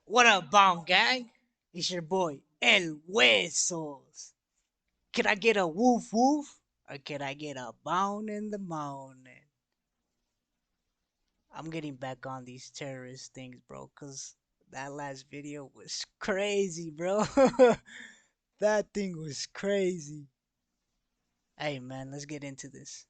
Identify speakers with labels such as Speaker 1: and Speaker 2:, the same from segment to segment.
Speaker 1: What up, Bong Gang? It's your boy, El Huesos. Can I get a woof woof? Or can I get a bone in the morning? I'm getting back on these terrorist things, bro, because that last video was crazy, bro. That thing was crazy. Hey, man, let's get into this.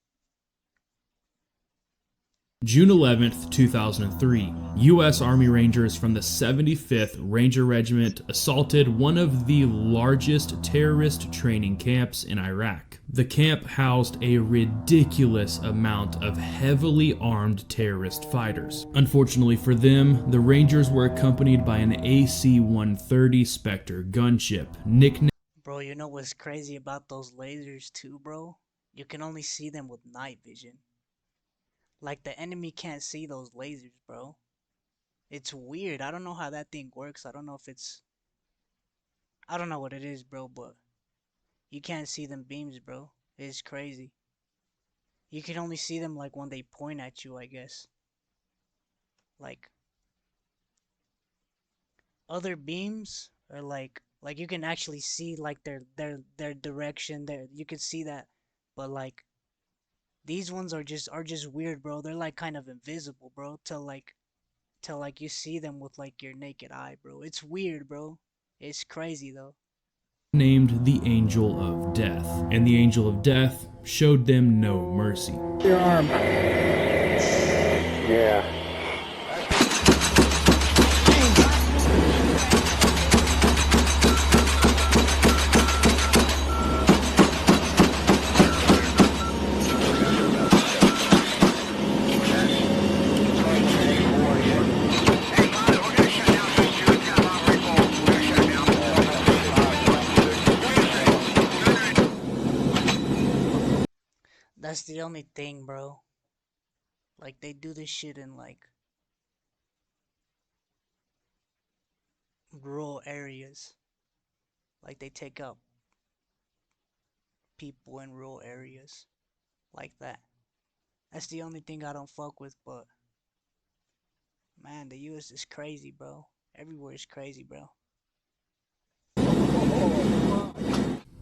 Speaker 2: June 11th, 2003, U.S. Army Rangers from the 75th Ranger Regiment assaulted one of the largest terrorist training camps in Iraq. The camp housed a ridiculous amount of heavily armed terrorist fighters. Unfortunately for them, the Rangers were accompanied by an AC-130 Spectre gunship, nicknamed
Speaker 1: Bro, you know what's crazy about those lasers, too, bro? You can only see them with night vision. Like, the enemy can't see those lasers, bro. It's weird. I don't know how that thing works. I don't know if it's... I don't know what it is, bro, but you can't see them beams, bro. It's crazy. You can only see them, like, when they point at you, I guess. Like, other beams are like you can actually see, like, their direction there. You can see that. But, like, these ones are just weird, bro. They're, like, kind of invisible, bro, till you see them with, like, your naked eye, bro. It's weird, bro. It's crazy, though.
Speaker 2: the Angel of Death, and the Angel of Death showed them no mercy.
Speaker 3: Your arm. Yeah.
Speaker 1: That's the only thing, bro. Like, they do this shit in, like, rural areas. Like, they take up people in rural areas. Like that. That's the only thing I don't fuck with, but... Man, the US is crazy, bro. Everywhere is crazy, bro.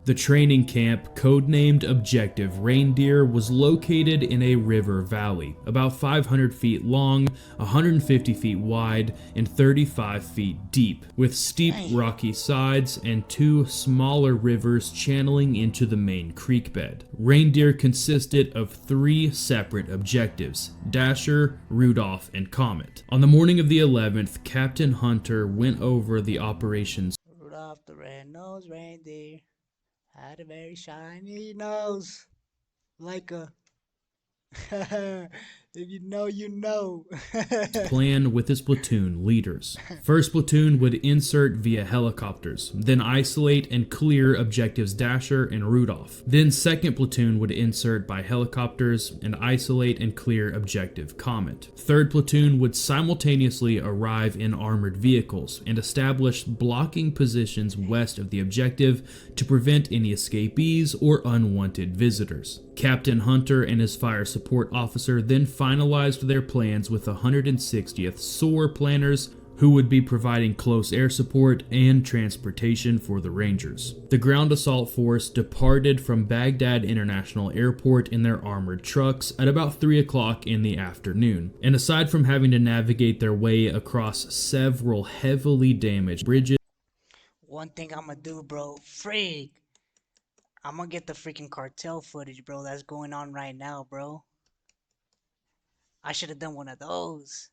Speaker 2: The training camp, codenamed Objective Reindeer, was located in a river valley, about 500 feet long, 150 feet wide, and 35 feet deep, with steep rocky sides and two smaller rivers channeling into the main creek bed. Reindeer consisted of three separate objectives: Dasher, Rudolph, and Comet. On the morning of the 11th, Captain Hunter went over the operations.
Speaker 1: Rudolph the red-nosed reindeer had a very shiny nose, like a... If you know, you know.
Speaker 2: Plan with his platoon leaders. First platoon would insert via helicopters, then isolate and clear objectives Dasher and Rudolph. Then second platoon would insert by helicopters and isolate and clear objective Comet. Third platoon would simultaneously arrive in armored vehicles and establish blocking positions west of the objective to prevent any escapees or unwanted visitors. Captain Hunter and his fire support officer then finalized their plans with the 160th SOAR planners, who would be providing close air support and transportation for the Rangers. The ground assault force departed from Baghdad International Airport in their armored trucks at about 3 o'clock in the afternoon, and aside from having to navigate their way across several heavily damaged bridges,
Speaker 1: One thing I'ma do, bro, frig. I'm gonna get the freaking cartel footage, bro, that's going on right now, bro. I should have done one of those.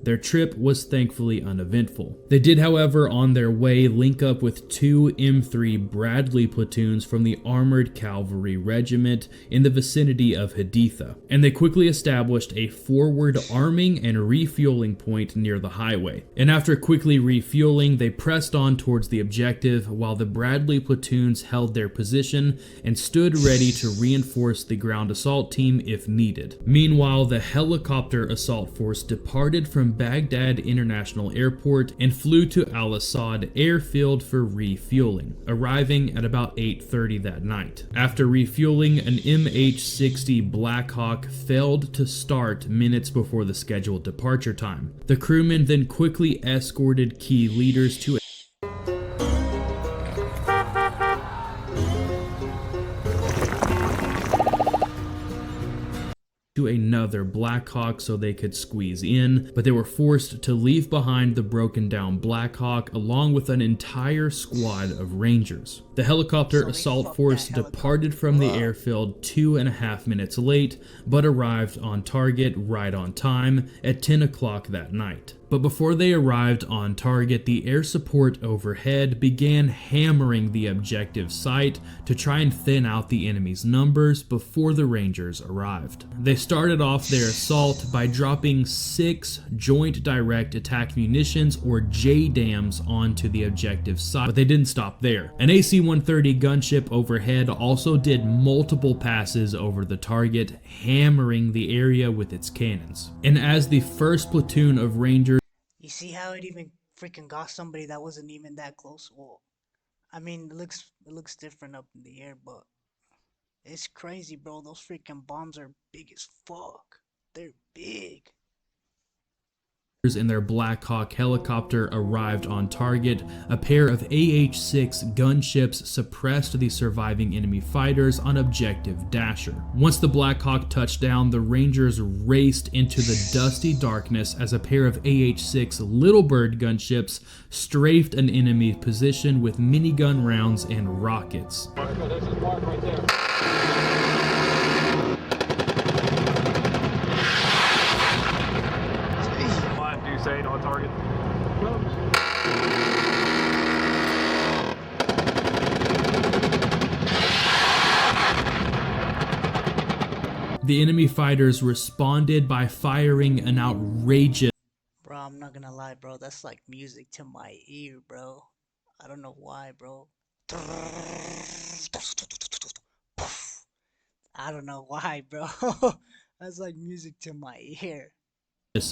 Speaker 2: their trip was thankfully uneventful. They did, however, on their way link up with two M3 Bradley platoons from the Armored Cavalry Regiment in the vicinity of Haditha, and they quickly established a forward arming and refueling point near the highway. And after quickly refueling, they pressed on towards the objective while the Bradley platoons held their position and stood ready to reinforce the ground assault team if needed. Meanwhile, the helicopter assault force departed departed from Baghdad International Airport and flew to Al Assad Airfield for refueling, arriving at about 8:30 that night. After refueling, an MH-60 Black Hawk failed to start minutes before the scheduled departure time. The crewmen then quickly escorted key leaders to another Black Hawk so they could squeeze in, but they were forced to leave behind the broken down Black Hawk along with an entire squad of Rangers. The helicopter assault force departed from the airfield 2.5 minutes late, but arrived on target right on time at 10 o'clock that night. But before they arrived on target, the air support overhead began hammering the objective site to try and thin out the enemy's numbers before the Rangers arrived. They started off their assault by dropping 6 Joint Direct Attack Munitions or JDAMs onto the objective site, but they didn't stop there. An AC-130 gunship overhead also did multiple passes over the target, hammering the area with its cannons. And as the first platoon of Rangers
Speaker 1: You see how it even freaking got somebody that wasn't even that close? Well, I mean, it looks different up in the air, but it's crazy, bro. Those freaking bombs are big as fuck. They're big.
Speaker 2: in their Black Hawk helicopter arrived on target, a pair of AH-6 gunships suppressed the surviving enemy fighters on objective Dasher. Once the Black Hawk touched down, the Rangers raced into the dusty darkness as a pair of AH-6 Little Bird gunships strafed an enemy position with minigun rounds and rockets.
Speaker 3: There's his mark right there. Say on target.
Speaker 2: The enemy fighters responded by firing an outrageous
Speaker 1: Bro, I'm not gonna lie, bro. That's like music to my ear, bro. I don't know why, bro. I don't know why, bro. That's like music to my ear.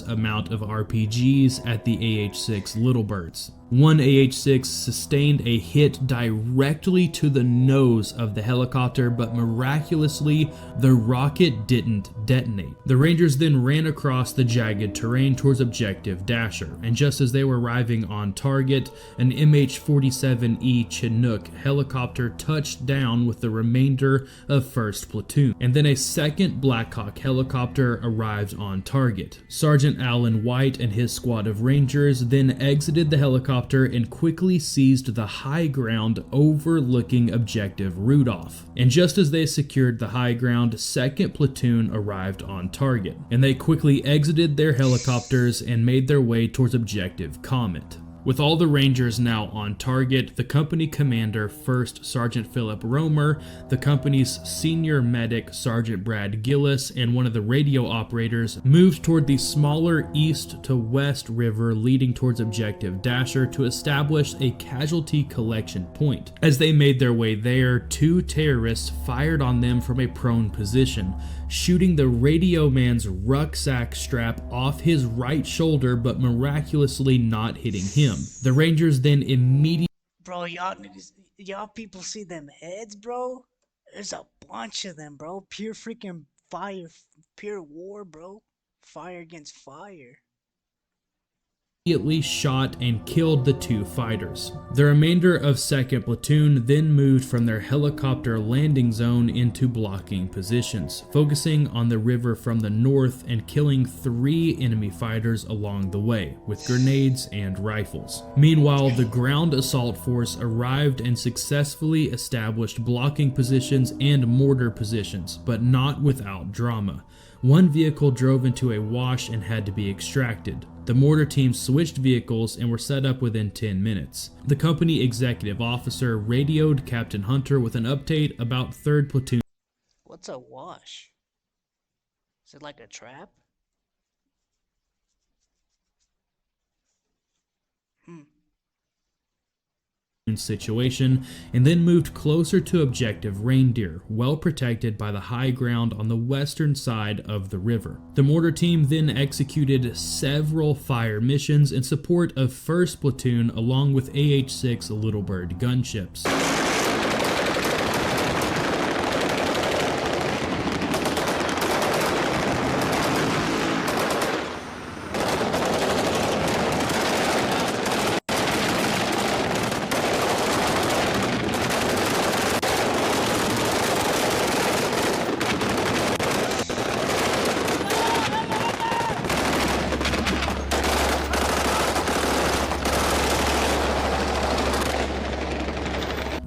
Speaker 2: amount of RPGs at the AH-6 Little Birds. One AH-6 sustained a hit directly to the nose of the helicopter, but miraculously, the rocket didn't detonate. The Rangers then ran across the jagged terrain towards objective Dasher, and just as they were arriving on target, an MH-47E Chinook helicopter touched down with the remainder of 1st Platoon, and then a 2nd Black Hawk helicopter arrived on target. Sergeant Alan White and his squad of Rangers then exited the helicopter and quickly seized the high ground overlooking objective Rudolph. And just as they secured the high ground, 2nd Platoon arrived on target, and they quickly exited their helicopters and made their way towards objective Comet. With all the Rangers now on target, the company commander, 1st Sergeant Philip Romer, the company's senior medic, Sergeant Brad Gillis, and one of the radio operators moved toward the smaller east to west river leading towards objective Dasher to establish a casualty collection point. As they made their way there, 2 terrorists fired on them from a prone position, shooting the radio man's rucksack strap off his right shoulder but miraculously not hitting him. The Rangers then immediately
Speaker 1: Bro, y'all people see them heads, bro? There's a bunch of them, bro. Pure freaking fire, pure war, bro. Fire against fire.
Speaker 2: shot and killed the 2 fighters. The remainder of 2nd Platoon then moved from their helicopter landing zone into blocking positions, focusing on the river from the north and killing 3 enemy fighters along the way with grenades and rifles. Meanwhile, the ground assault force arrived and successfully established blocking positions and mortar positions, but not without drama. One vehicle drove into a wash and had to be extracted. The mortar team switched vehicles and were set up within 10 minutes. The company executive officer radioed Captain Hunter with an update about 3rd Platoon.
Speaker 1: What's a wash? Is it like a trap?
Speaker 2: situation and then moved closer to objective Reindeer, well protected by the high ground on the western side of the river. The mortar team then executed several fire missions in support of 1st Platoon along with AH-6 Little Bird gunships.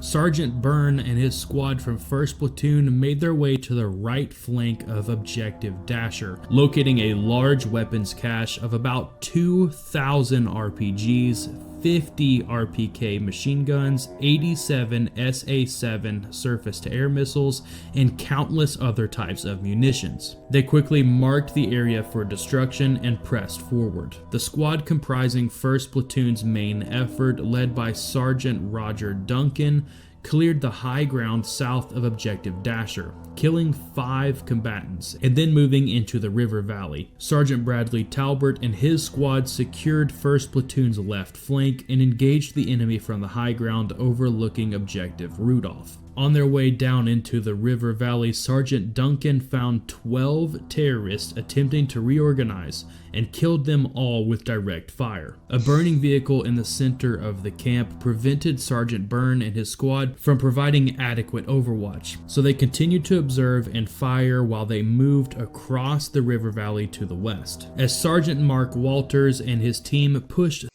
Speaker 2: Sergeant Byrne and his squad from 1st Platoon made their way to the right flank of Objective Dasher, locating a large weapons cache of about 2,000 RPGs, 50 RPK machine guns, 87 SA-7 surface-to-air missiles, and countless other types of munitions. They quickly marked the area for destruction and pressed forward. The squad comprising 1st Platoon's main effort, led by Sergeant Roger Duncan, cleared the high ground south of Objective Dasher, killing 5 combatants, and then moving into the river valley. Sergeant Bradley Talbert and his squad secured 1st Platoon's left flank and engaged the enemy from the high ground overlooking Objective Rudolph. On their way down into the river valley, Sergeant Duncan found 12 terrorists attempting to reorganize and killed them all with direct fire. A burning vehicle in the center of the camp prevented Sergeant Byrne and his squad from providing adequate overwatch, so they continued to observe and fire while they moved across the river valley to the west. As Sergeant Mark Walters and his team pushed.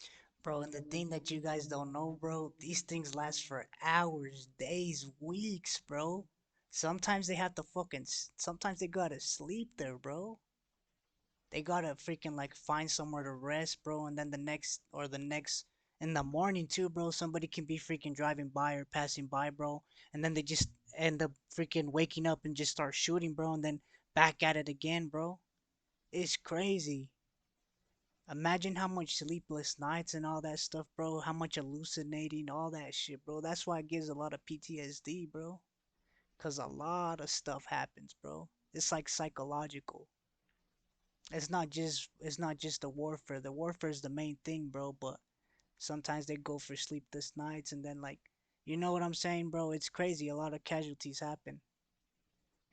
Speaker 1: Bro, and the thing that you guys don't know, bro, these things last for hours, days, weeks, bro. Sometimes they have to sometimes they gotta sleep there, bro. They gotta freaking like find somewhere to rest, bro, and then the next, in the morning too, bro, somebody can be freaking driving by or passing by, bro, and then they just end up freaking waking up and just start shooting, bro, and then back at it again, bro. It's crazy. Imagine how much sleepless nights and all that stuff, bro. How much hallucinating, all that shit, bro. That's why it gives a lot of PTSD, bro. Cause a lot of stuff happens, bro. It's like psychological. It's not just the warfare. The warfare is the main thing, bro. But sometimes they go for sleepless nights and then like, you know what I'm saying, bro? It's crazy. A lot of casualties happen.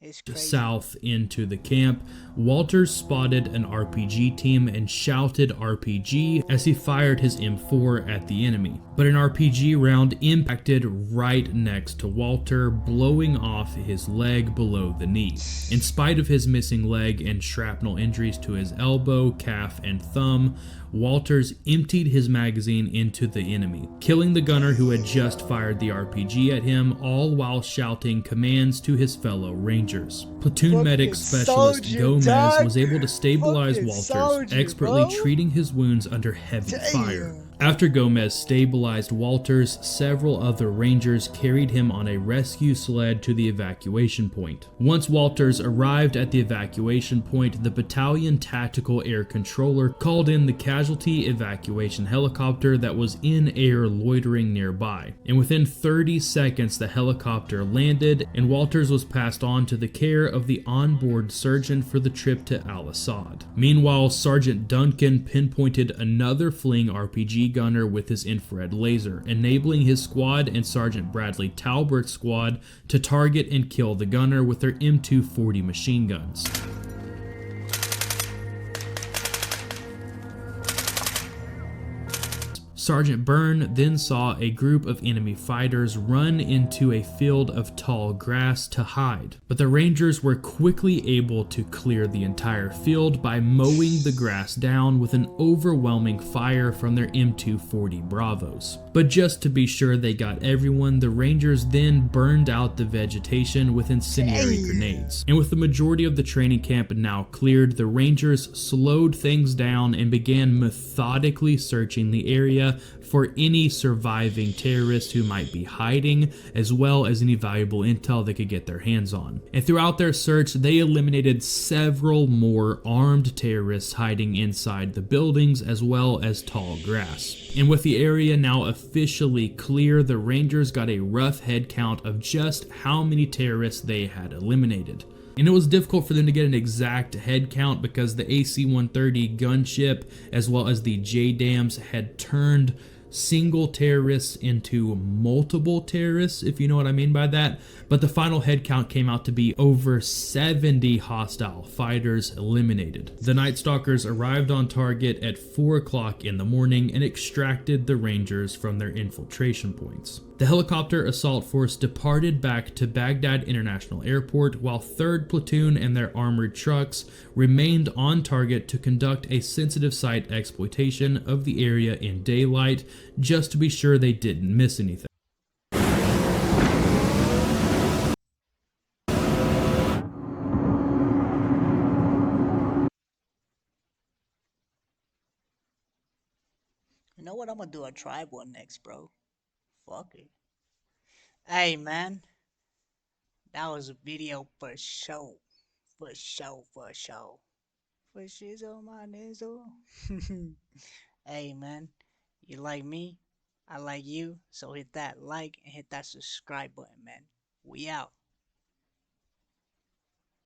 Speaker 1: It's crazy.
Speaker 2: South into the camp, Walters spotted an RPG team and shouted RPG as he fired his M4 at the enemy. But an RPG round impacted right next to Walter, blowing off his leg below the knee. In spite of his missing leg and shrapnel injuries to his elbow, calf, and thumb, Walters emptied his magazine into the enemy, killing the gunner who had just fired the RPG at him, all while shouting commands to his fellow Rangers. Platoon medic specialist Gomez was able to stabilize Walters, expertly treating his wounds under heavy fire. After Gomez stabilized Walters, several other Rangers carried him on a rescue sled to the evacuation point. Once Walters arrived at the evacuation point, the battalion tactical air controller called in the casualty evacuation helicopter that was in air loitering nearby. And within 30 seconds, the helicopter landed and Walters was passed on to the care of the onboard surgeon for the trip to Al-Assad. Meanwhile, Sergeant Duncan pinpointed another fleeing RPG gunner with his infrared laser, enabling his squad and Sergeant Bradley Talbert's squad to target and kill the gunner with their M240 machine guns. Sergeant Byrne then saw a group of enemy fighters run into a field of tall grass to hide, but the Rangers were quickly able to clear the entire field by mowing the grass down with an overwhelming fire from their M240 Bravos. But just to be sure they got everyone, the Rangers then burned out the vegetation with incendiary grenades. And with the majority of the training camp now cleared, the Rangers slowed things down and began methodically searching the area area for any surviving terrorists who might be hiding, as well as any valuable intel they could get their hands on. And throughout their search, they eliminated several more armed terrorists hiding inside the buildings as well as tall grass. And with the area now officially clear, the Rangers got a rough head count of just how many terrorists they had eliminated. And it was difficult for them to get an exact head count because the AC-130 gunship as well as the JDAMs had turned single terrorists into multiple terrorists, if you know what I mean by that. But the final head count came out to be over 70 hostile fighters eliminated. The Night Stalkers arrived on target at 4 o'clock in the morning and extracted the Rangers from their infiltration points. The helicopter assault force departed back to Baghdad International Airport, while 3rd Platoon and their armored trucks remained on target to conduct a sensitive site exploitation of the area in daylight, just to be sure they didn't miss anything.
Speaker 1: You know what? I'm gonna do a tribe one next, bro. Fuck it. Hey, man. That was a video for show. For show, for show. For shizzle, my nizzle. Hey, man. You like me? I like you. So hit that like and hit that subscribe button, man. We out.